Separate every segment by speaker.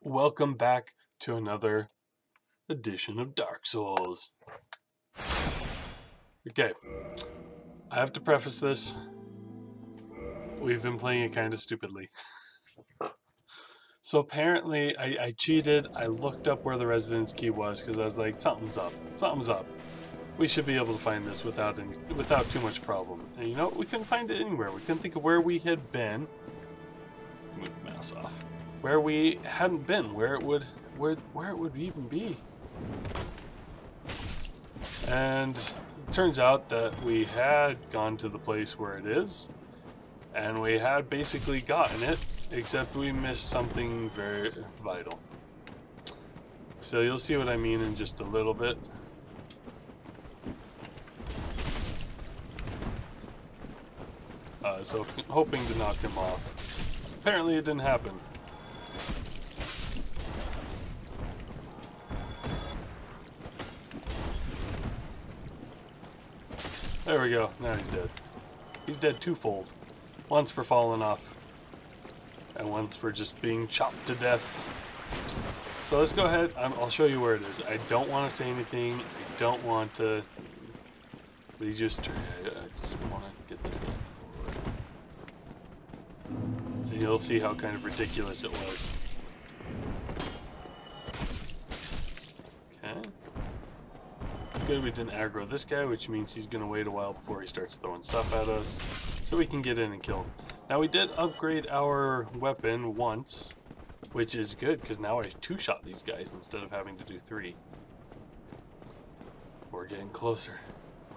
Speaker 1: Welcome back to another edition of Dark Souls. Okay, I have to preface this. We've been playing it kind of stupidly. So apparently I cheated. I looked up where the residence key was because I was like, something's up. Something's up. We should be able to find this without too much problem. And you know what? We couldn't find it anywhere. We couldn't think of where we had been. Move the mouse off. Where we hadn't been, where it would even be. And it turns out that we had gone to the place where it is, and we had basically gotten it, except we missed something very vital. So you'll see what I mean in just a little bit. So hoping to knock him off. Apparently it didn't happen. There we go. Now he's dead. He's dead twofold. Once for falling off, and once for just being chopped to death. So let's go ahead. I'll show you where it is. I don't want to say anything. I don't want to... I just want to get this done. And you'll see how kind of ridiculous it was. Okay. Good, we didn't aggro this guy, which means he's going to wait a while before he starts throwing stuff at us, so we can get in and kill him. Now, we did upgrade our weapon once, which is good, because now I two-shot these guys instead of having to do 3. We're getting closer.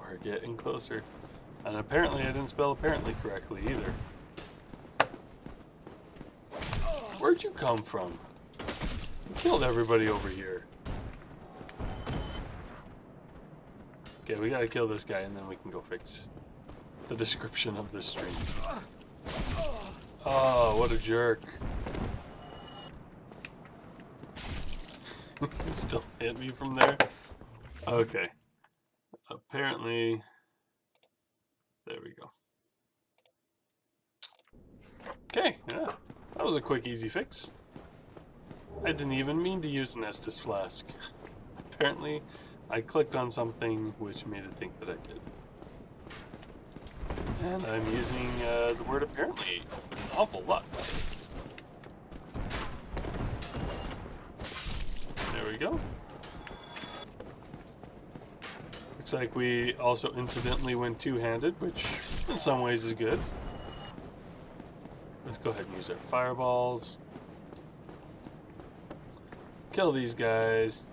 Speaker 1: We're getting closer. And apparently I didn't spell apparently correctly either. Where'd you come from? You killed everybody over here. Okay, we gotta kill this guy and then we can go fix the description of this stream. Oh, what a jerk. You can still hit me from there? Okay. Apparently... There we go. Okay, yeah. That was a quick, easy fix. I didn't even mean to use an Estus flask. Apparently... I clicked on something which made it think that I did. And I'm using the word apparently an awful lot. There we go. Looks like we also incidentally went two-handed, which in some ways is good. Let's go ahead and use our fireballs. Kill these guys.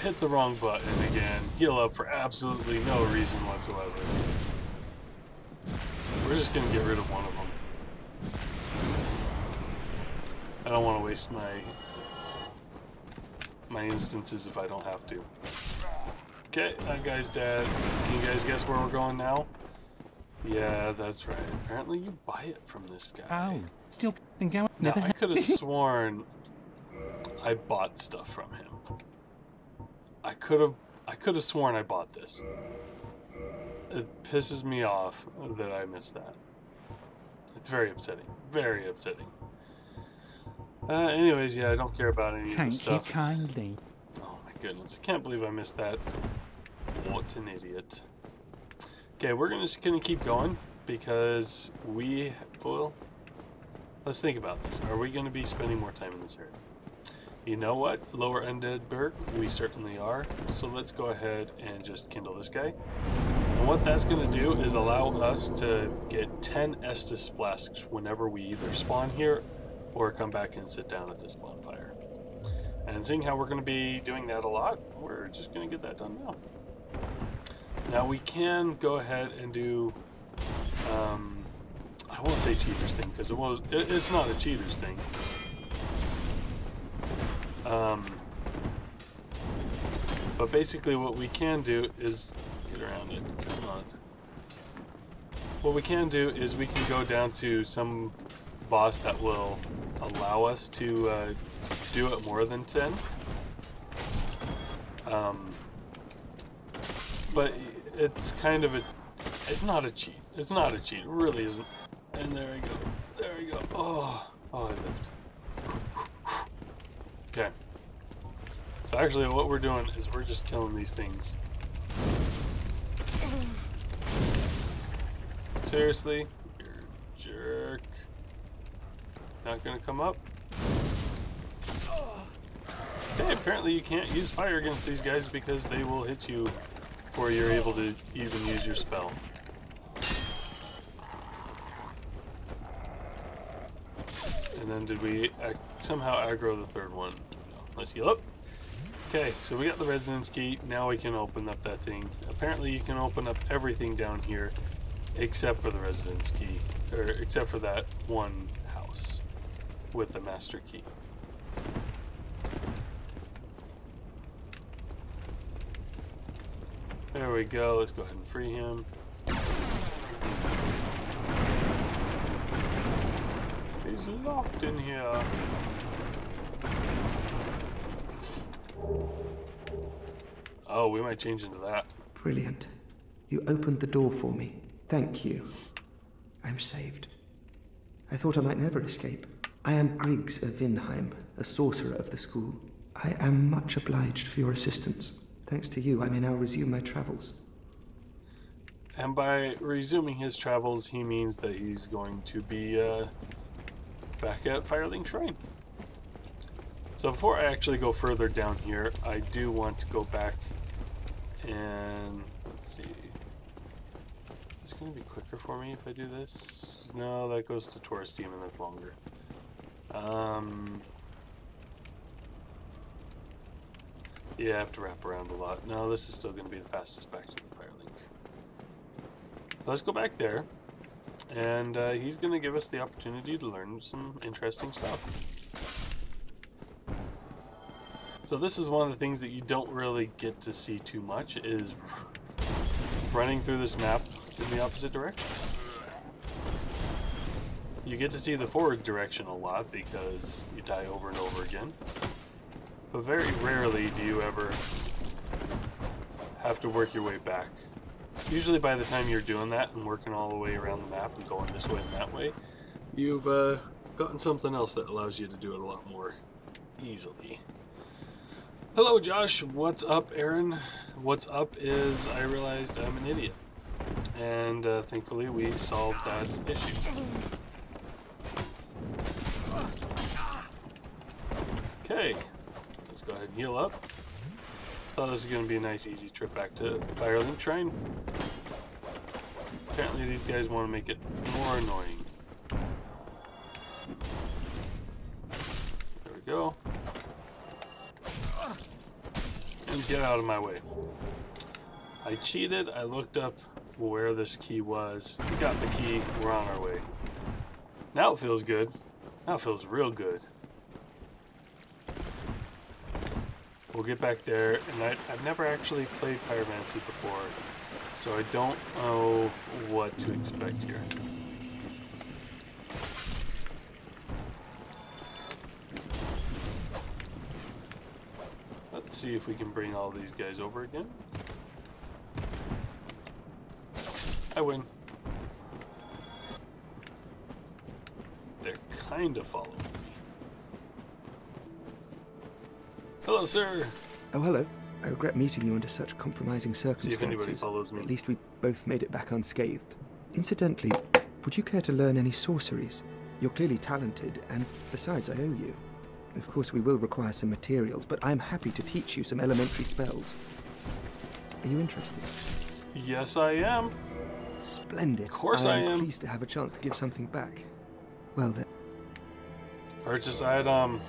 Speaker 1: Hit the wrong button again. Heal up for absolutely no reason whatsoever. We're just gonna get rid of one of them. I don't want to waste my instances if I don't have to. Okay, that guy's dead. Can you guys guess where we're going now? Yeah, that's right. Apparently you buy it from this guy.
Speaker 2: Oh, still going.
Speaker 1: Now, I could have sworn I bought stuff from him. I could have sworn I bought this. It pisses me off that I missed that. It's very upsetting. Very upsetting. Anyways, yeah, I don't care about any of this stuff.
Speaker 2: Thank you kindly.
Speaker 1: Oh my goodness. I can't believe I missed that. What an idiot. Okay, we're just gonna keep going because well, let's think about this. Are we gonna be spending more time in this area? You know what? Lower Undeadburg, we certainly are. So let's go ahead and just kindle this guy. And what that's going to do is allow us to get 10 Estus flasks whenever we either spawn here or come back and sit down at this bonfire. And seeing how we're going to be doing that a lot, we're just going to get that done now. Now we can go ahead and do, I won't say cheaters thing because it's not a cheaters thing. But basically what we can do is get around it. Come on. What we can do is we can go down to some boss that will allow us to do it more than 10. But it's kind of it's not a cheat. It's not a cheat. It really isn't. And there we go. There we go. Oh, I lived. Okay. So actually what we're doing is we're just killing these things. Seriously? You're a jerk. Not gonna come up? Okay, apparently you can't use fire against these guys because they will hit you before you're able to even use your spell. And then did we somehow aggro the third one? No. Let's heal up. Okay, so we got the residence key. Now we can open up that thing. Apparently you can open up everything down here except for the residence key, or except for that one house with the master key. There we go. Let's go ahead and free him. He's locked in here. Oh, we might change into that.
Speaker 2: Brilliant. You opened the door for me. Thank you. I'm saved. I thought I might never escape. I am Griggs of Vinheim, a sorcerer of the school. I am much obliged for your assistance. Thanks to you, I may now resume my travels.
Speaker 1: And by resuming his travels, he means that he's going to be back at Firelink Shrine. So before I actually go further down here, I do want to go back and let's see. Is this going to be quicker for me if I do this? No, that goes to Taurus Team and that's longer. Yeah, I have to wrap around a lot. No, this is still going to be the fastest back to the Firelink. So let's go back there. And he's going to give us the opportunity to learn some interesting stuff. So this is one of the things that you don't really get to see too much, is running through this map in the opposite direction. You get to see the forward direction a lot because you die over and over again. But very rarely do you ever have to work your way back. Usually by the time you're doing that and working all the way around the map and going this way and that way, you've gotten something else that allows you to do it a lot more easily. Hello Josh, what's up Aaron? What's up is I realized I'm an idiot. And thankfully we solved that issue. Okay. Let's go ahead and heal up. Thought this was going to be a nice easy trip back to Firelink Shrine. Apparently these guys want to make it more annoying. There we go. And get out of my way. I cheated. I looked up where this key was. We got the key. We're on our way. Now it feels good. Now it feels real good. We'll get back there, and I've never actually played Pyromancy before, so I don't know what to expect here. Let's see if we can bring all these guys over again. I win. They're kind of following me. Hello, sir.
Speaker 2: Oh, hello. I regret meeting you under such compromising circumstances.
Speaker 1: See if anybody follows me.
Speaker 2: At least we both made it back unscathed. Incidentally, would you care to learn any sorceries? You're clearly talented, and besides, I owe you. Of course, we will require some materials, but I'm happy to teach you some elementary spells. Are you interested?
Speaker 1: Yes, I am.
Speaker 2: Splendid.
Speaker 1: Of course I am.
Speaker 2: I'm pleased to have a chance to give something back. Well then.
Speaker 1: Purchase item.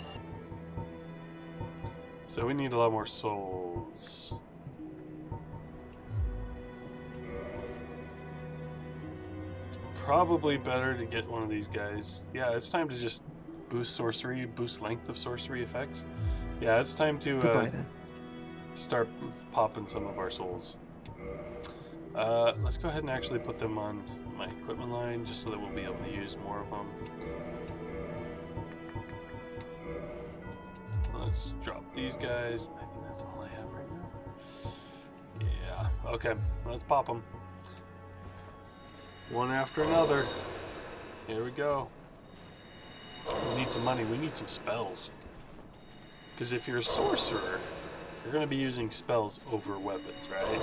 Speaker 1: So we need a lot more souls. It's probably better to get one of these guys. Yeah, it's time to just boost sorcery, boost length of sorcery effects. Yeah, it's time to
Speaker 2: Goodbye, then.
Speaker 1: Start popping some of our souls. Let's go ahead and actually put them on my equipment line just so that we'll be able to use more of them. Let's drop these guys. I think that's all I have right now. Yeah, okay. Let's pop them. One after another. Here we go. We need some money. We need some spells. Because if you're a sorcerer, you're going to be using spells over weapons, right?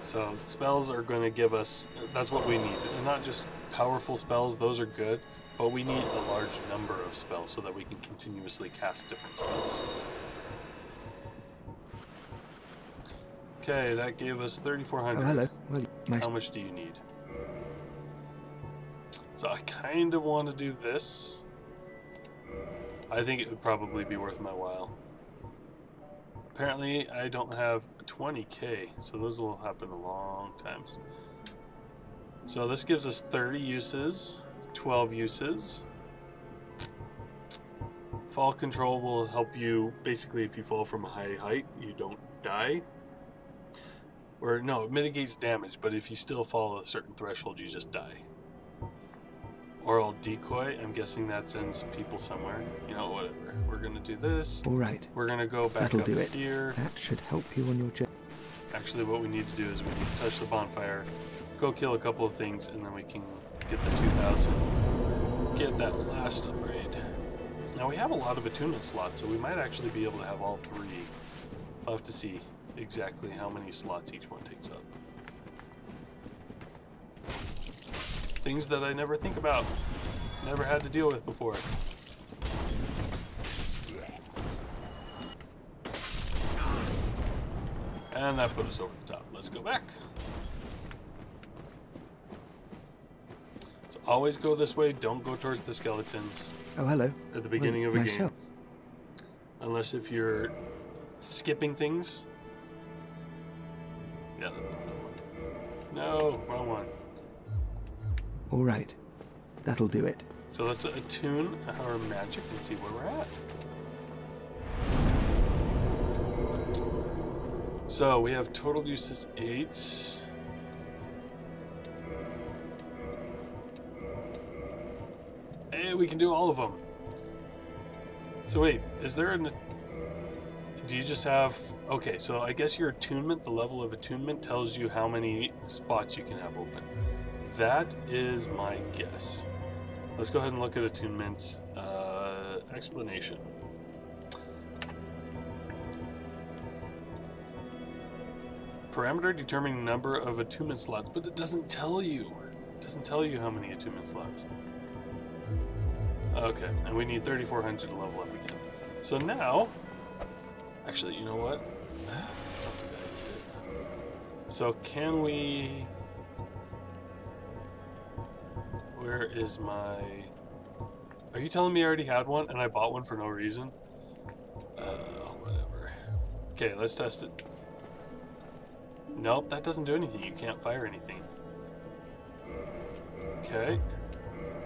Speaker 1: So spells are going to give us, that's what we need. And not just powerful spells, those are good, but we need a large number of spells so that we can continuously cast different spells. Okay, that gave us 3,400.
Speaker 2: Oh, hello. Well,
Speaker 1: How much do you need? So I kind of want to do this. I think it would probably be worth my while. Apparently, I don't have 20k, so those will happen a long times. So this gives us 30 uses, 12 uses. Fall control will help you, basically if you fall from a high height, you don't die. Or no, it mitigates damage, but if you still fall a certain threshold, you just die. Oral decoy, I'm guessing that sends people somewhere. You know, whatever. We're going to do this.
Speaker 2: All right.
Speaker 1: We're going to go back
Speaker 2: That'll
Speaker 1: up
Speaker 2: do it.
Speaker 1: here.
Speaker 2: That should help you on your journey.
Speaker 1: Actually, what we need to do is we need to touch the bonfire, go kill a couple of things, and then we can get the 2,000. Get that last upgrade. Now, we have a lot of attunement slots, so we might actually be able to have all three. I'll have to see exactly how many slots each one takes up. Things that I never think about, never had to deal with before. And that put us over the top. Let's go back. So always go this way, don't go towards the skeletons.
Speaker 2: Oh, hello.
Speaker 1: At the beginning of a game. Unless if you're skipping things. Yeah, that's the wrong one. No, wrong one.
Speaker 2: All right. That'll do it.
Speaker 1: So let's attune our magic and see where we're at. So we have total uses 8. Hey, we can do all of them. So wait, is there an... Do you just have... Okay, so I guess your attunement, the level of attunement, tells you how many spots you can have open. That is my guess. Let's go ahead and look at attunement. Explanation. Parameter determining number of attunement slots, but it doesn't tell you. It doesn't tell you how many attunement slots. Okay, and we need 3,400 to level up again. So now, actually, you know what? So can we... Where is my... Are you telling me I already had one and I bought one for no reason? Whatever. Okay, let's test it. Nope, that doesn't do anything. You can't fire anything. Okay.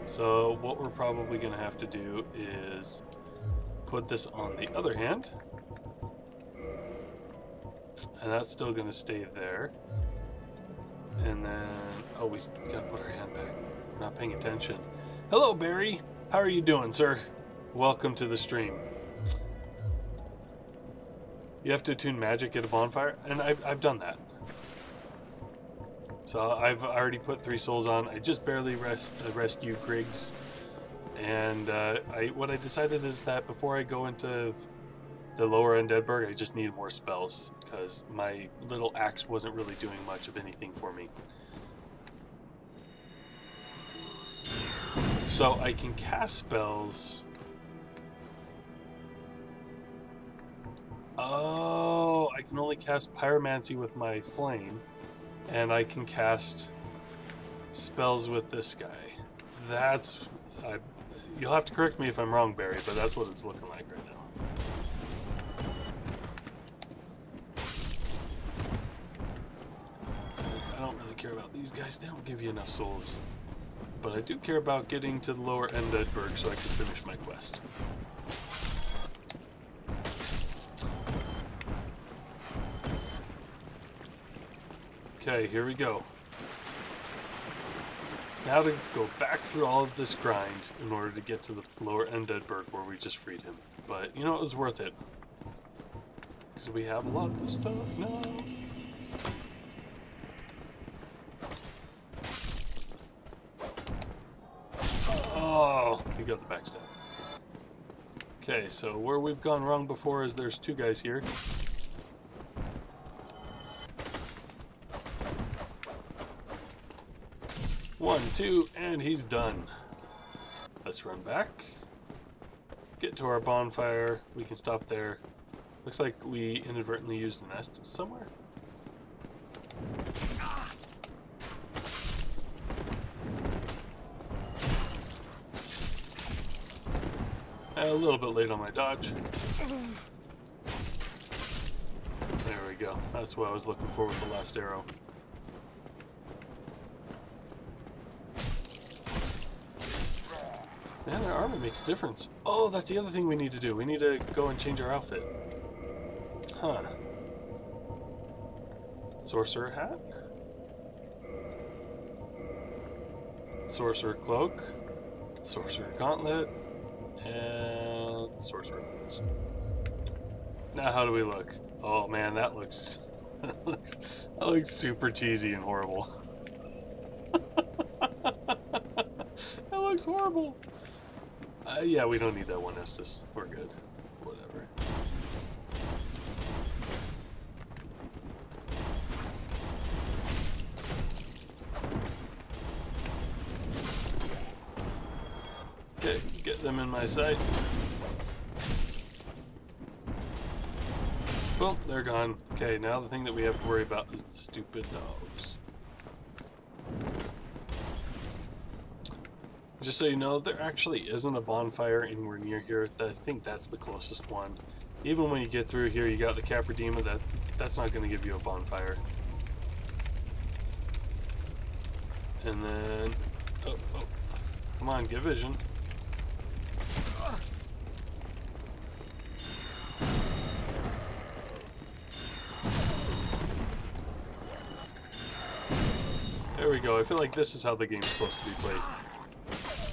Speaker 1: So what we're probably going to have to do is put this on the other hand. And that's still going to stay there. And then... Oh, we got to put our hand back. We're not paying attention. Hello, Barry. How are you doing, sir? Welcome to the stream. You have to attune magic at a bonfire, and I've done that. So I've already put 3 souls on. I just barely rescued Griggs, and what I decided is that before I go into the lower undead, I just need more spells because my little axe wasn't really doing much of anything for me. So I can cast spells. Oh, I can only cast pyromancy with my flame, and I can cast spells with this guy. That's... you'll have to correct me if I'm wrong, Barry, but that's what it's looking like right now. I don't really care about these guys. They don't give you enough souls. But I do care about getting to the lower Undeadburg so I can finish my quest. Okay, here we go. Now to go back through all of this grind in order to get to the lower Undeadburg where we just freed him. But, you know, it was worth it. Because we have a lot of this stuff now. Oh, you got the backstab. Okay, so where we've gone wrong before is there's two guys here. One, two, and he's done. Let's run back. Get to our bonfire. We can stop there. Looks like we inadvertently used a nest somewhere. A little bit late on my dodge. There we go. That's what I was looking for with the last arrow. Man, their armor makes a difference. Oh, that's the other thing we need to do. We need to go and change our outfit. Huh. Sorcerer hat? Sorcerer cloak? Sorcerer gauntlet? And sorcerer boots. Now how do we look? Oh man, that looks that looks super cheesy and horrible. That looks horrible. Yeah, we don't need that one Estus. We're good. Whatever. Okay, get them in my sight. Boom, they're gone. Okay, now the thing that we have to worry about is the stupid dogs. Just so you know, there actually isn't a bonfire anywhere near here. I think that's the closest one. Even when you get through here, you got the Capradema. That's not going to give you a bonfire. And then, oh, come on, get vision. There we go. I feel like this is how the game's supposed to be played.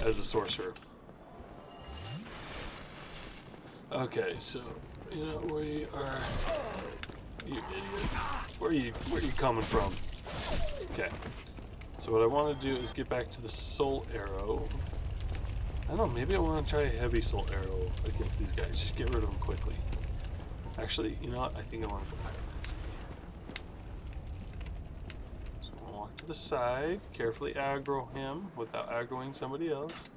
Speaker 1: As a sorcerer. Okay, so you know we are. You idiot! Where are you coming from? Okay. So what I want to do is get back to the soul arrow. I don't know. Maybe I want to try a heavy soul arrow against these guys. Just get rid of them quickly. Actually, you know what? I think I want to go pyromancy. To the side, carefully aggro him without aggroing somebody else.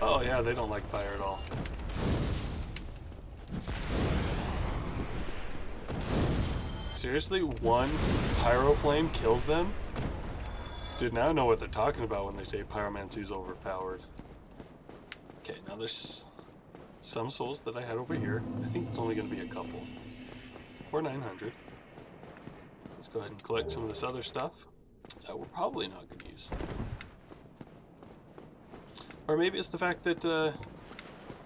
Speaker 1: Oh yeah, they don't like fire at all. Seriously, one pyro flame kills them? Dude, now I know what they're talking about when they say pyromancy is overpowered. Okay, now there's some souls that I had over here. I think it's only going to be a couple. Or 900. Let's go ahead and collect some of this other stuff that we're probably not going to use. Or maybe it's the fact that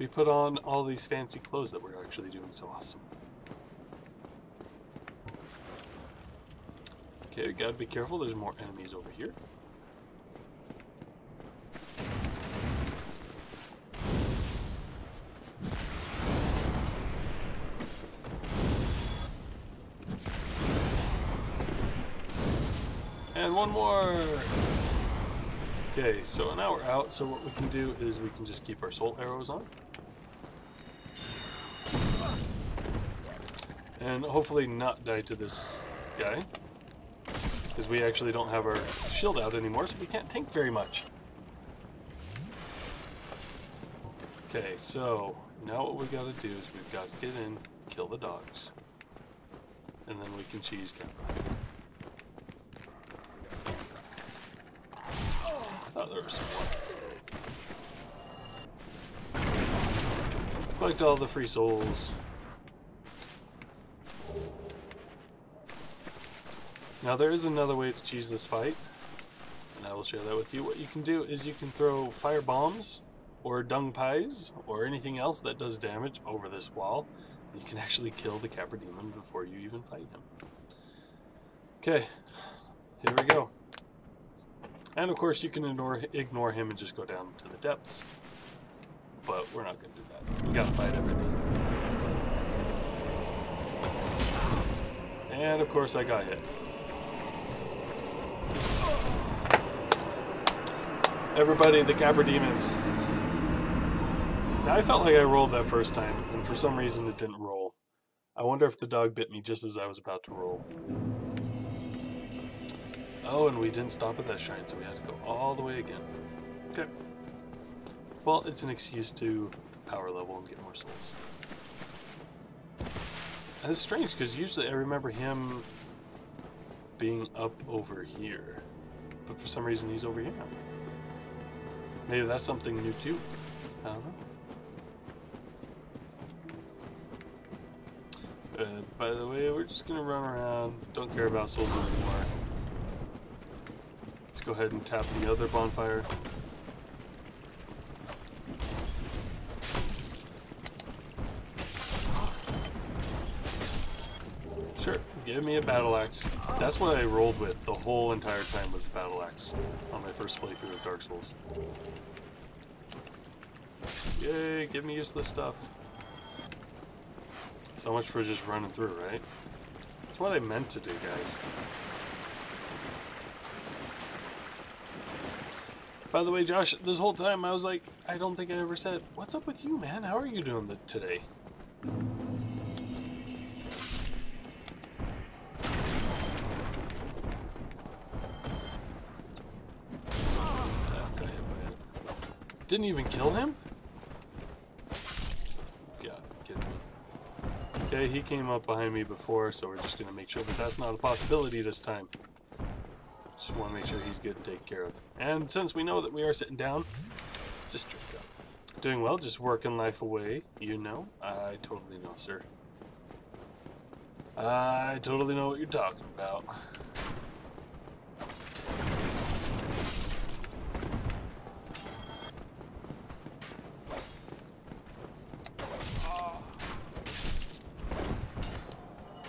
Speaker 1: we put on all these fancy clothes that we're actually doing so awesome. Okay, we gotta be careful. There's more enemies over here. And one more! Okay, so now we're out, so what we can do is we can just keep our soul arrows on. And hopefully not die to this guy. Because we actually don't have our shield out anymore, so we can't tank very much. Okay, so now what we gotta do is we've got to get in, kill the dogs. And then we can cheese camera. I thought there was some more. Collect all the free souls. Now there is another way to cheese this fight, and I will share that with you. What you can do is you can throw fire bombs, or dung pies, or anything else that does damage over this wall. You can actually kill the Caprademon before you even fight him. Okay, here we go. And of course you can ignore him and just go down to the depths. But we're not going to do that. We gotta fight everything. And of course I got hit. Everybody, the Gabber Demon. Now, I felt like I rolled that first time, and for some reason it didn't roll. I wonder if the dog bit me just as I was about to roll. Oh, and we didn't stop at that shrine, so we had to go all the way again. Okay. Well, it's an excuse to power level and get more souls. And it's strange, because usually I remember him being up over here. But for some reason he's over here now. Maybe that's something new too. I don't know. By the way, we're just gonna run around. Don't care about souls anymore. Let's go ahead and tap the other bonfire. Sure, give me a battle axe. That's what I rolled with the whole entire time, was a battle axe on my first playthrough of Dark Souls. Yay, give me useless stuff. So much for just running through, right? That's what I meant to do, guys. By the way, Josh, this whole time I was like, I don't think I ever said, what's up with you, man? How are you doing today? Didn't even kill him? God, kidding me. Okay, he came up behind me before, so we're just gonna make sure that that's not a possibility this time. Just want to make sure he's getting taken care of. And since we know that we are sitting down, just drink up. Doing well, just working life away. You know, I totally know, sir. I totally know what you're talking about.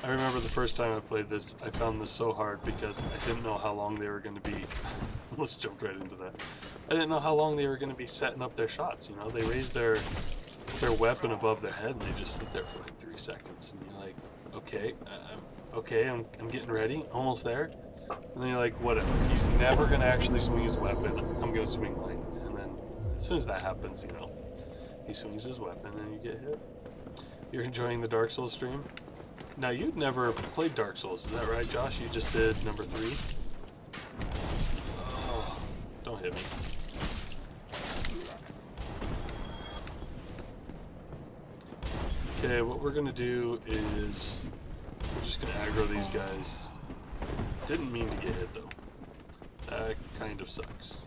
Speaker 1: I remember the first time I played this, I found this so hard because I didn't know how long they were going to be. Let's jump right into that. I didn't know how long they were going to be setting up their shots. You know, they raised their weapon above their head and they just sit there for like 3 seconds. And you're like, okay, I'm getting ready, almost there. And then you're like, whatever. He's never going to actually swing his weapon. I'm going to swing light. And then as soon as that happens, you know, he swings his weapon and you get hit. You're enjoying the Dark Souls stream? Now, you'd never played Dark Souls, is that right, Josh? You just did number 3? Oh, don't hit me. Okay, what we're going to do is we're just going to aggro these guys. Didn't mean to get hit, though. That kind of sucks.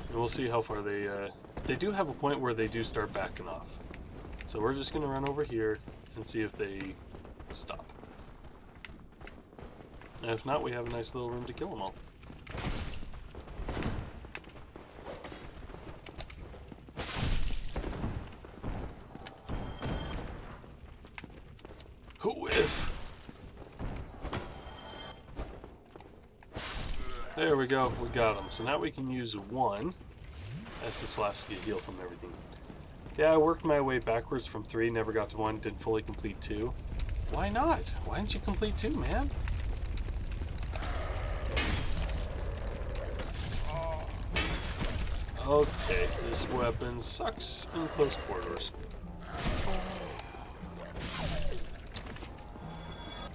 Speaker 1: And we'll see how far they do have a point where they do start backing off. So we're just going to run over here and see if they stop. And if not, we have a nice little room to kill them all. Whiff! There we go, we got them. So now we can use 1 as this flask to get healed from everything. Yeah, I worked my way backwards from 3, never got to 1, didn't fully complete 2. Why not? Why didn't you complete 2, man? Okay, this weapon sucks in close quarters.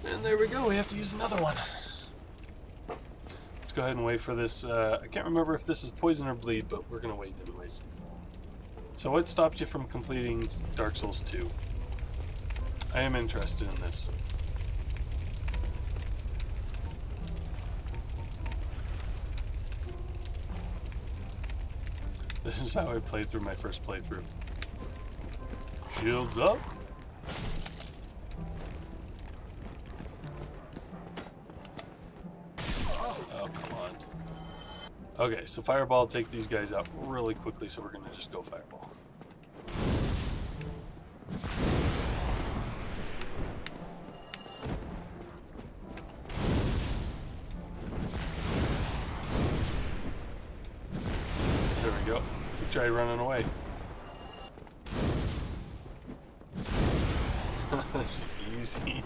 Speaker 1: And there we go, we have to use another one. Let's go ahead and wait for this. I can't remember if this is poison or bleed, but we're gonna wait anyways. So what stopped you from completing Dark Souls 2? I am interested in this. This is how I played through my first playthrough. Shields up. Oh, come on. Okay, so Fireball, take these guys out really quickly, so we're going to just go Fireball. There we go. Try running away. easy.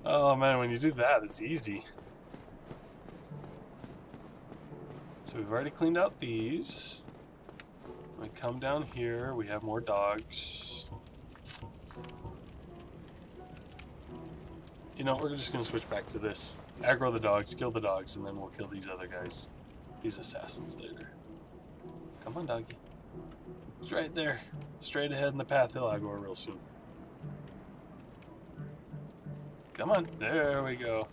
Speaker 1: Oh man, when you do that, it's easy. So we've already cleaned out these. We come down here, we have more dogs. You know, we're just gonna switch back to this. Aggro the dogs, kill the dogs, and then we'll kill these other guys. These assassins later. Come on, doggy. It's right there. Straight ahead in the path. He'll aggro real soon. Come on. There we go.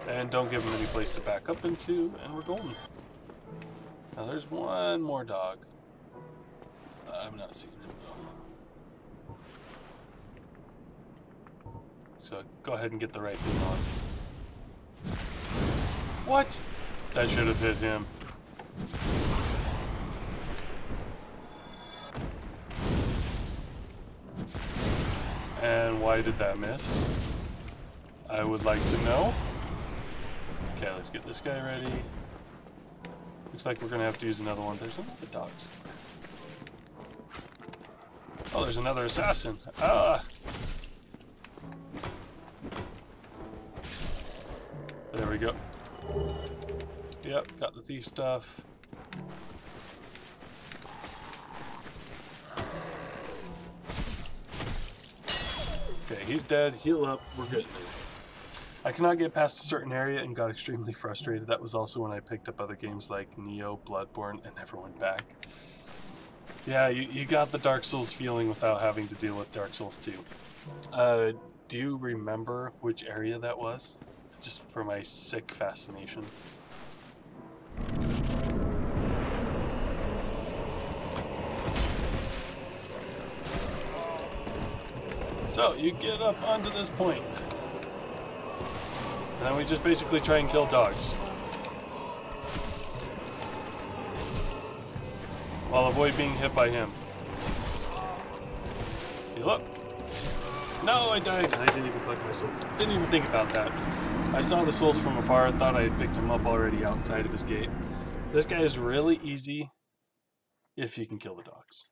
Speaker 1: And don't give him any place to back up into, and we're golden. Now there's one more dog. I'm not seeing him though. So go ahead and get the right thing on. What? That should have hit him. And why did that miss? I would like to know. Okay, let's get this guy ready. Looks like we're gonna have to use another one. There's another dog somewhere. Oh, there's another assassin. Ah! There we go. Yep, got the thief stuff. Okay, he's dead. Heal up. We're good. I cannot get past a certain area and got extremely frustrated. That was also when I picked up other games like Neo, Bloodborne, and never went back. Yeah, you got the Dark Souls feeling without having to deal with Dark Souls 2. Do you remember which area that was? Just for my sick fascination. So, you get up onto this point. And then we just basically try and kill dogs. While avoid being hit by him. Heal up. No, I died. I didn't even collect my souls. Didn't even think about that. I saw the souls from afar. I thought I had picked him up already outside of his gate. This guy is really easy if you can kill the dogs.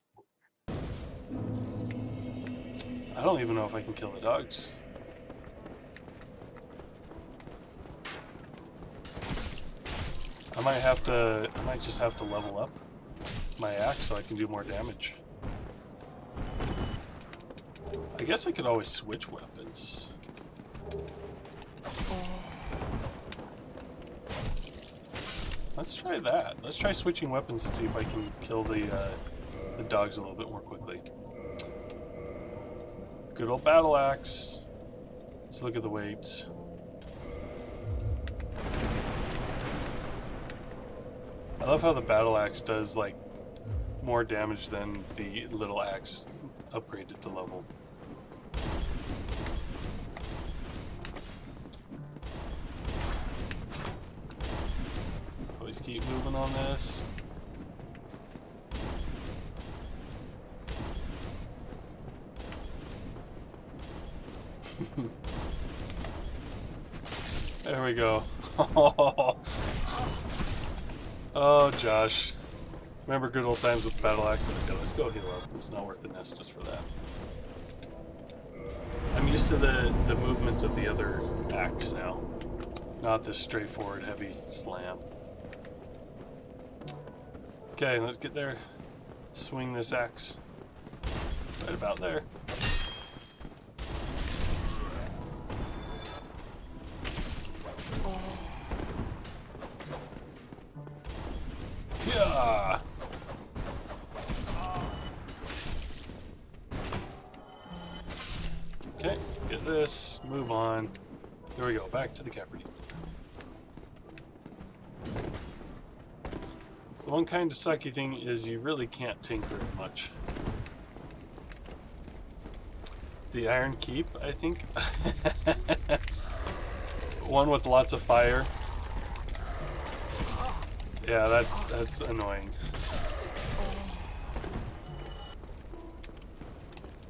Speaker 1: I don't even know if I can kill the dogs. I might just have to level up my axe so I can do more damage. I guess I could always switch weapons. Let's try that. Let's try switching weapons to see if I can kill the dogs a little bit more quickly. Good old battle axe. Let's look at the weight. I love how the battle axe does like more damage than the little axe upgraded to level. Always keep moving on this. There we go. Oh, Josh. Remember good old times with battle axe? Okay, let's go heal up. It's not worth the nest just for that. I'm used to the movements of the other axe now. Not this straightforward heavy slam. Okay, let's get there. Swing this axe. Right about there. Yeah. Okay, get this, move on. There we go, back to the Capri. The one kind of sucky thing is you really can't tinker much. The Iron Keep, I think. One with lots of fire. Yeah, that's annoying.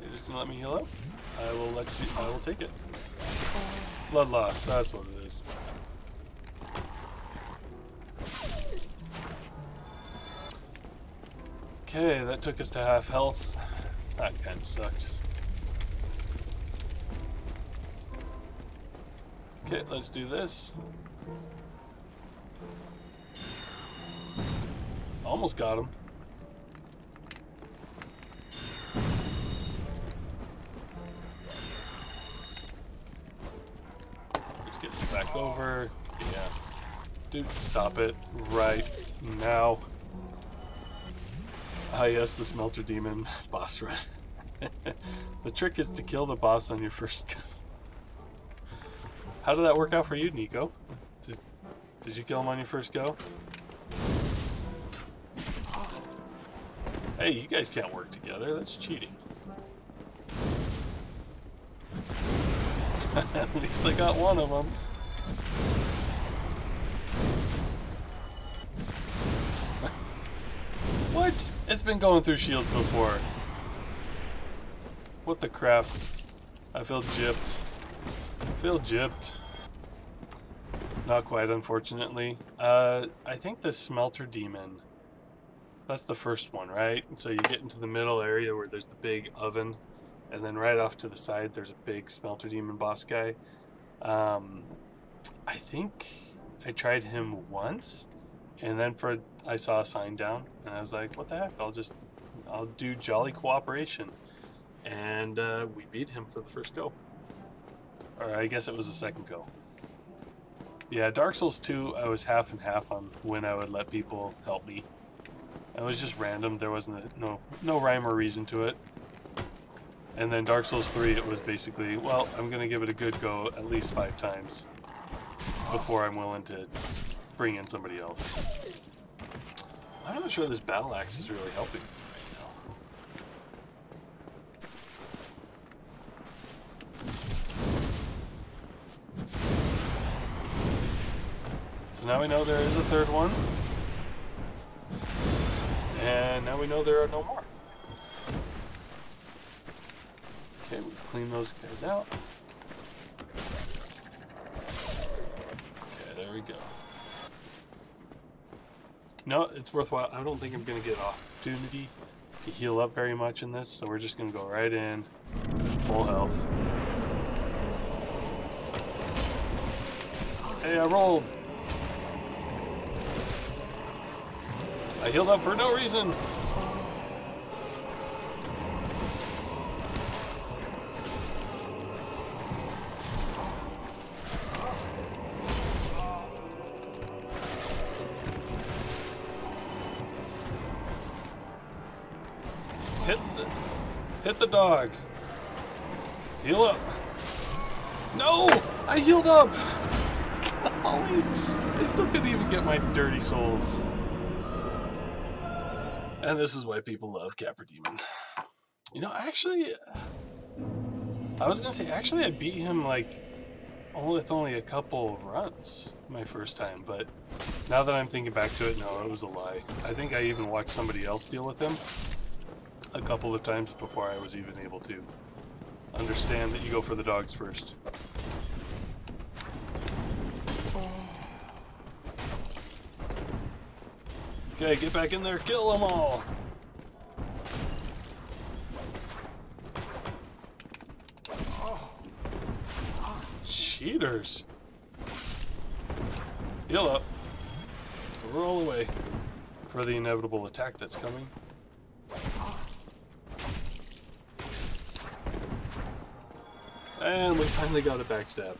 Speaker 1: You're just gonna let me heal up? I will take it. Blood loss, that's what it is. Okay, that took us to half health. That kind of sucks. Okay, let's do this. Almost got him. Let's get him back over. Yeah. Dude, stop it right now. Ah, yes, the Smelter Demon boss run. The trick is to kill the boss on your first go. How did that work out for you, Nico? Did you kill him on your first go? Hey, you guys can't work together. That's cheating. At least I got one of them. What? It's been going through shields before. What the crap? I feel gypped. I feel gypped. Not quite, unfortunately. I think the Smelter Demon, that's the first one, right? So you get into the middle area where there's the big oven, and then right off to the side there's a big Smelter Demon boss guy. I think I tried him once, and then I saw a sign down, and I was like, what the heck, I'll do Jolly Cooperation. And we beat him for the first go. Or I guess it was the second go. Yeah, Dark Souls 2, I was half and half on when I would let people help me. It was just random. There wasn't no rhyme or reason to it. And then Dark Souls 3, it was basically, well, I'm going to give it a good go at least 5 times before I'm willing to bring in somebody else. I'm not sure this battle axe is really helping right now. So now we know there is a third one. And now we know there are no more. Okay, we clean those guys out. Okay, there we go. No, it's worthwhile. I don't think I'm going to get an opportunity to heal up very much in this, so we're just going to go right in. Full health. Hey, I rolled! I healed up for no reason! Hit the dog. Heal up. No! I healed up! Golly, I still couldn't even get my dirty souls. And this is why people love Capra Demon. You know, actually, I was gonna say, actually I beat him like with only a couple of runs my first time, but now that I'm thinking back to it, no, it was a lie. I think I even watched somebody else deal with him a couple of times before I was even able to understand that you go for the dogs first. Okay, get back in there, kill them all! Cheaters! Heal up. Roll away for the inevitable attack that's coming. And we finally got a backstab.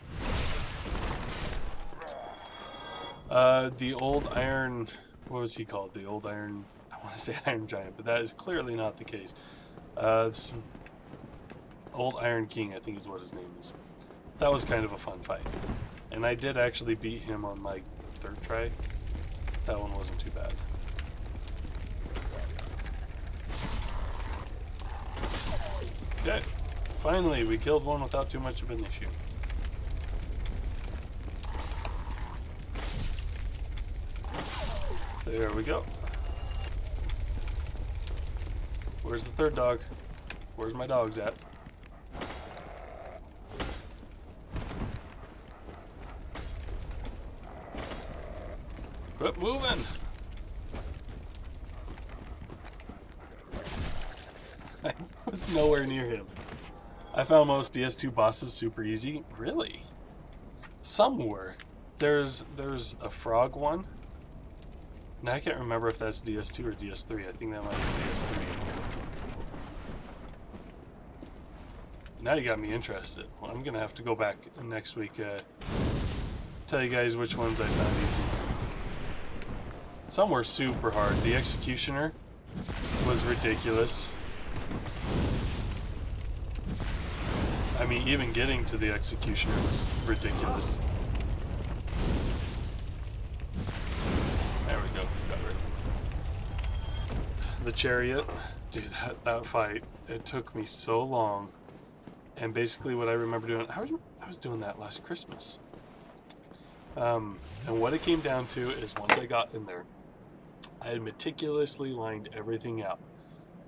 Speaker 1: The old iron... What was he called? The old iron... I want to say Iron Giant, but that is clearly not the case. Old Iron King, I think is what his name is. That was kind of a fun fight. And I did actually beat him on my third try. That one wasn't too bad. Okay. Finally, we killed one without too much of an issue. There we go. Where's the third dog? Where's my dogs at? Quit moving! I was nowhere near him. I found most DS2 bosses super easy. Really? Some were. There's a frog one. Now I can't remember if that's DS2 or DS3. I think that might be DS3. Now you got me interested. Well, I'm gonna have to go back next week, tell you guys which ones I found easy. Some were super hard. The Executioner was ridiculous. I mean, even getting to the Executioner was ridiculous. There we go. Got rid of it. The Chariot. Dude, that fight, it took me so long. And basically what I remember doing, I was doing that last Christmas. And what it came down to is once I got in there, I had meticulously lined everything out.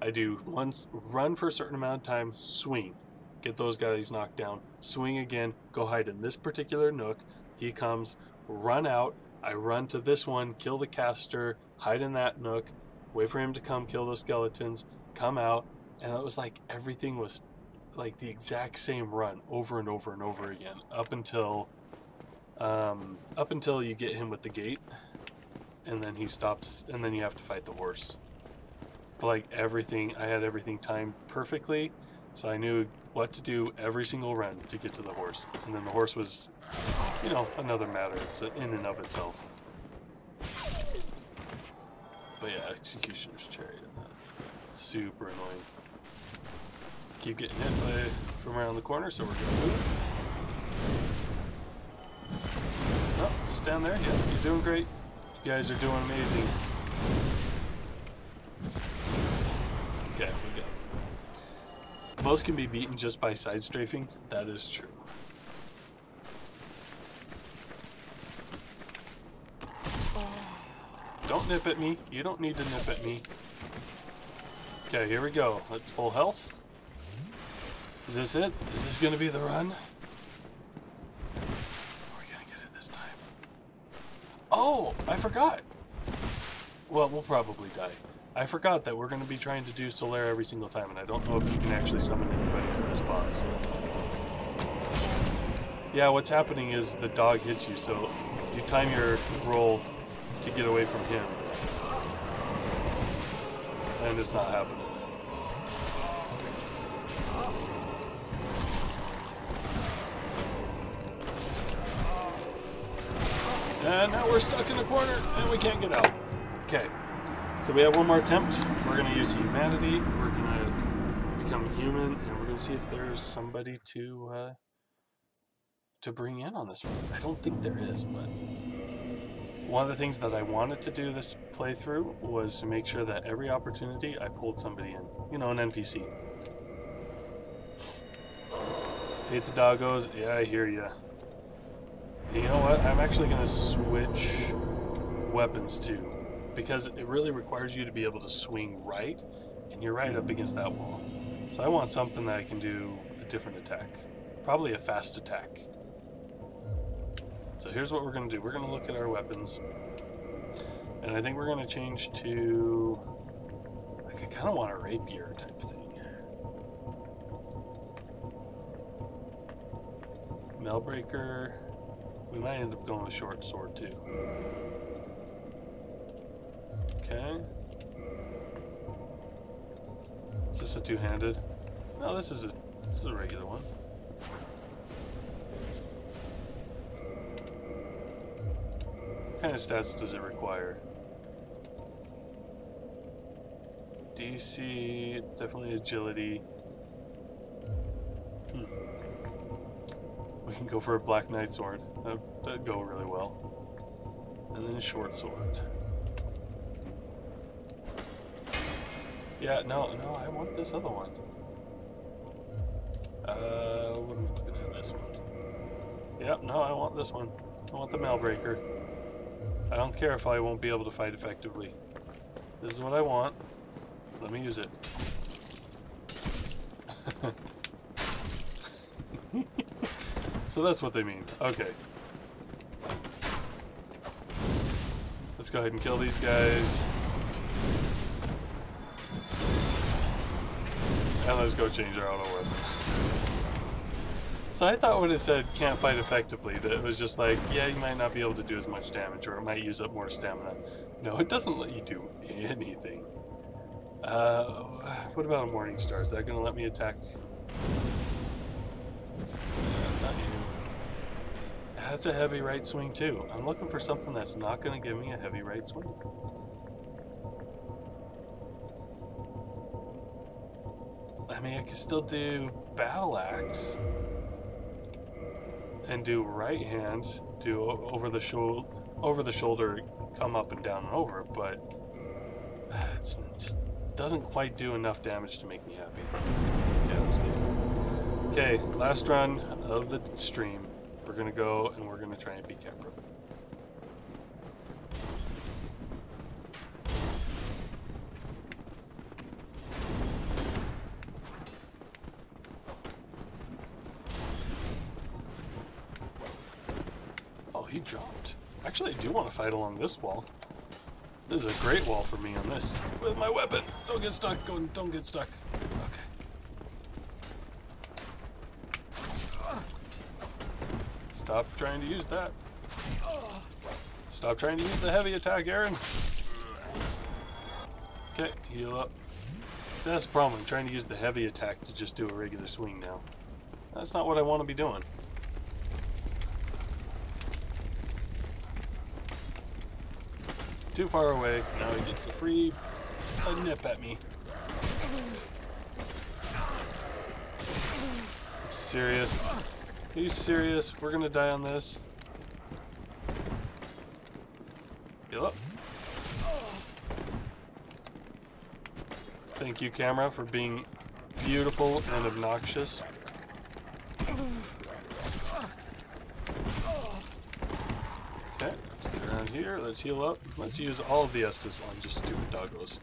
Speaker 1: I do once, run for a certain amount of time, swing, get those guys knocked down, swing again, go hide in this particular nook. He comes, run out, I run to this one, kill the caster, hide in that nook, wait for him to come, kill those skeletons, come out, and it was like everything was like the exact same run over and over and over again up until you get him with the gate, and then he stops, and then you have to fight the horse. But like everything, I had everything timed perfectly, so I knew what to do every single run to get to the horse. And then the horse was, you know, another matter. It's in and of itself. But yeah, Executioner's Chariot, super annoying. Keep getting hit from around the corner, so we're gonna move. Oh, just down there. Yeah, you're doing great. You guys are doing amazing. Okay, we go. Most can be beaten just by side strafing. That is true. Don't nip at me. You don't need to nip at me. Okay, here we go. That's full health. Is this it? Is this going to be the run? Are we going to get it this time? Oh, I forgot. Well, we'll probably die. I forgot that we're going to be trying to do Solaire every single time, and I don't know if you can actually summon anybody for this boss. Yeah, what's happening is the dog hits you, so you time your roll to get away from him. And it's not happening. And now we're stuck in a corner, and we can't get out. Okay, so we have one more attempt. We're going to use humanity. We're going to become human, and we're going to see if there's somebody to bring in on this one. I don't think there is, but one of the things that I wanted to do this playthrough was to make sure that every opportunity I pulled somebody in. You know, an NPC. Hate the doggos. Yeah, I hear ya. You know what? I'm actually going to switch weapons too, because it really requires you to be able to swing right, and you're right up against that wall. So I want something that I can do a different attack. Probably a fast attack. So here's what we're going to do. We're going to look at our weapons, and I think we're going to change to, like, I kind of want a rapier type thing. Mailbreaker. We might end up going with short sword too. Okay. Is this a two-handed? No, this is a regular one. What kind of stats does it require? DC, it's definitely agility. We can go for a Black Knight sword. That'd go really well. And then a short sword. Yeah, no, I want this other one. What am I looking at? This one. Yep, no, I want this one. I want the Mailbreaker. I don't care if I won't be able to fight effectively. This is what I want. Let me use it. So that's what they mean. Okay. Let's go ahead and kill these guys. And let's go change our auto weapon. So I thought when it said can't fight effectively, that it was just like, yeah, you might not be able to do as much damage, or it might use up more stamina. No, it doesn't let you do anything. What about a Morning Star? Is that going to let me attack? Not you. That's a heavy right swing too. I'm looking for something that's not going to give me a heavy right swing. I mean, I can still do Battle Axe and do right hand, do over the shoulder, come up and down and over, but it just doesn't quite do enough damage to make me happy. Okay, I'm safe. Okay, last run of the stream. We're gonna go and we're gonna try and beat Capra. Oh, he dropped. Actually, I do want to fight along this wall. This is a great wall for me on this. With my weapon! Don't get stuck, don't get stuck. Okay. Stop trying to use that. Stop trying to use the heavy attack, Aaron. Okay, heal up. That's the problem. I'm trying to use the heavy attack to just do a regular swing now. That's not what I want to be doing. Too far away. Now he gets a free nip at me. Serious? Are you serious? We're gonna die on this? Heal up. Thank you, camera, for being beautiful and obnoxious. Okay, let's get around here. Let's heal up. Let's use all of the Estus on just stupid doggos.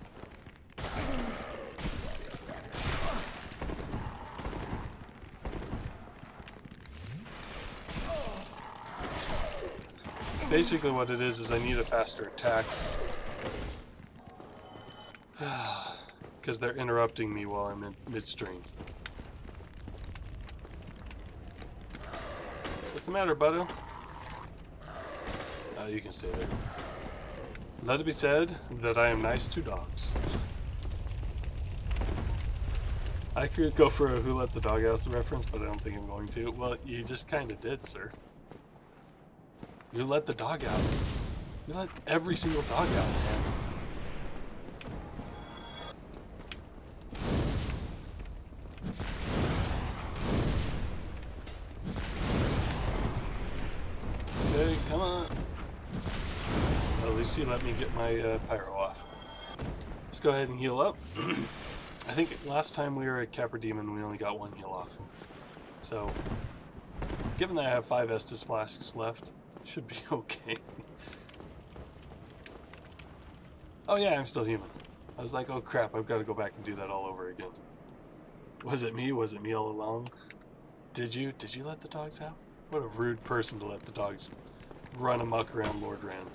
Speaker 1: Basically what it is I need a faster attack. Because they're interrupting me while I'm in midstream. What's the matter, buddo? You can stay there. Let it be said that I am nice to dogs. I could go for a Who Let the Dog Out reference, but I don't think I'm going to. Well, you just kind of did, sir. You let the dog out. You let every single dog out, man. Okay, come on. Well, at least he let me get my Pyro off. Let's go ahead and heal up. I think last time we were at Capra Demon, we only got one heal off. So, given that I have 5 Estus flasks left, should be okay. Oh yeah, I'm still human. I was like, oh crap, I've got to go back and do that all over again. Was it me? Was it me all along? Did you let the dogs out? What a rude person to let the dogs run amok around Lord Rand.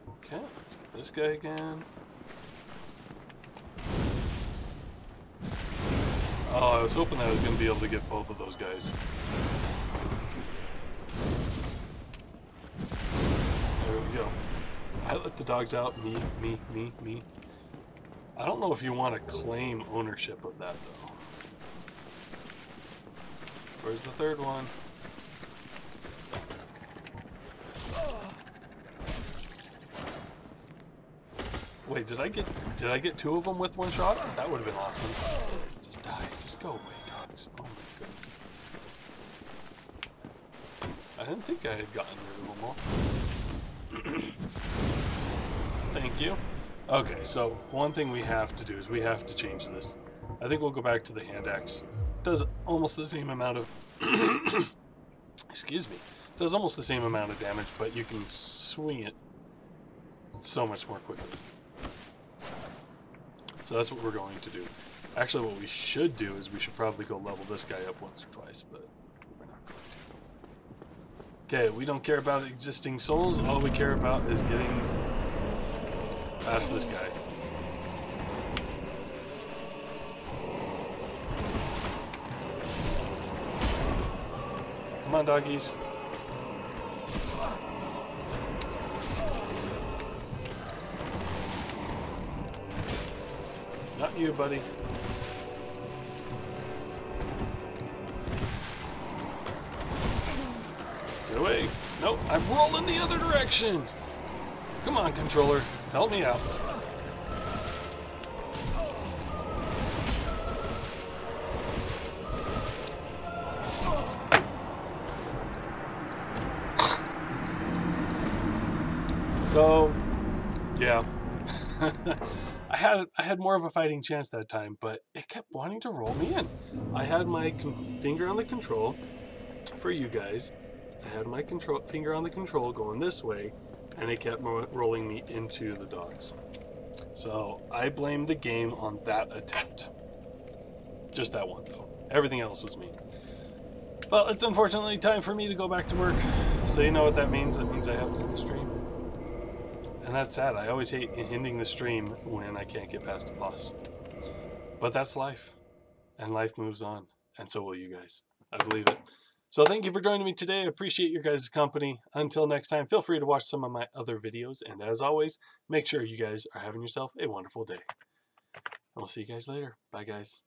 Speaker 1: Okay, let's get this guy again. Oh, I was hoping that I was going to be able to get both of those guys. There we go. I let the dogs out. Me. I don't know if you want to claim ownership of that, though. Where's the third one? Wait, did I get 2 of them with one shot? That would have been awesome. Just die. Just go away, dogs. Oh my goodness. I didn't think I had gotten rid of them all. Thank you. Okay, so one thing we have to do is we have to change this. I think we'll go back to the hand axe. It does almost the same amount of excuse me. It does almost the same amount of damage, but you can swing it so much more quickly. So that's what we're going to do. Actually, what we should do is we should probably go level this guy up once or twice, but we're not going to. Okay, we don't care about existing souls. All we care about is getting past this guy. Come on, doggies. Not you, buddy. Get away. Nope, I'm rolling the other direction. Come on, controller. Help me out. So, yeah. I had more of a fighting chance that time, but it kept wanting to roll me in. I had my finger on the control for you guys. I had my finger on the control going this way, and it kept rolling me into the dogs. So I blame the game on that attempt. Just that one, though. Everything else was me. Well, it's unfortunately time for me to go back to work. So you know what that means. That means I have to end the stream. And that's sad. I always hate ending the stream when I can't get past a boss. But that's life. And life moves on. And so will you guys. I believe it. So thank you for joining me today. I appreciate your guys' company. Until next time, feel free to watch some of my other videos. And as always, make sure you guys are having yourself a wonderful day. And we'll see you guys later. Bye, guys.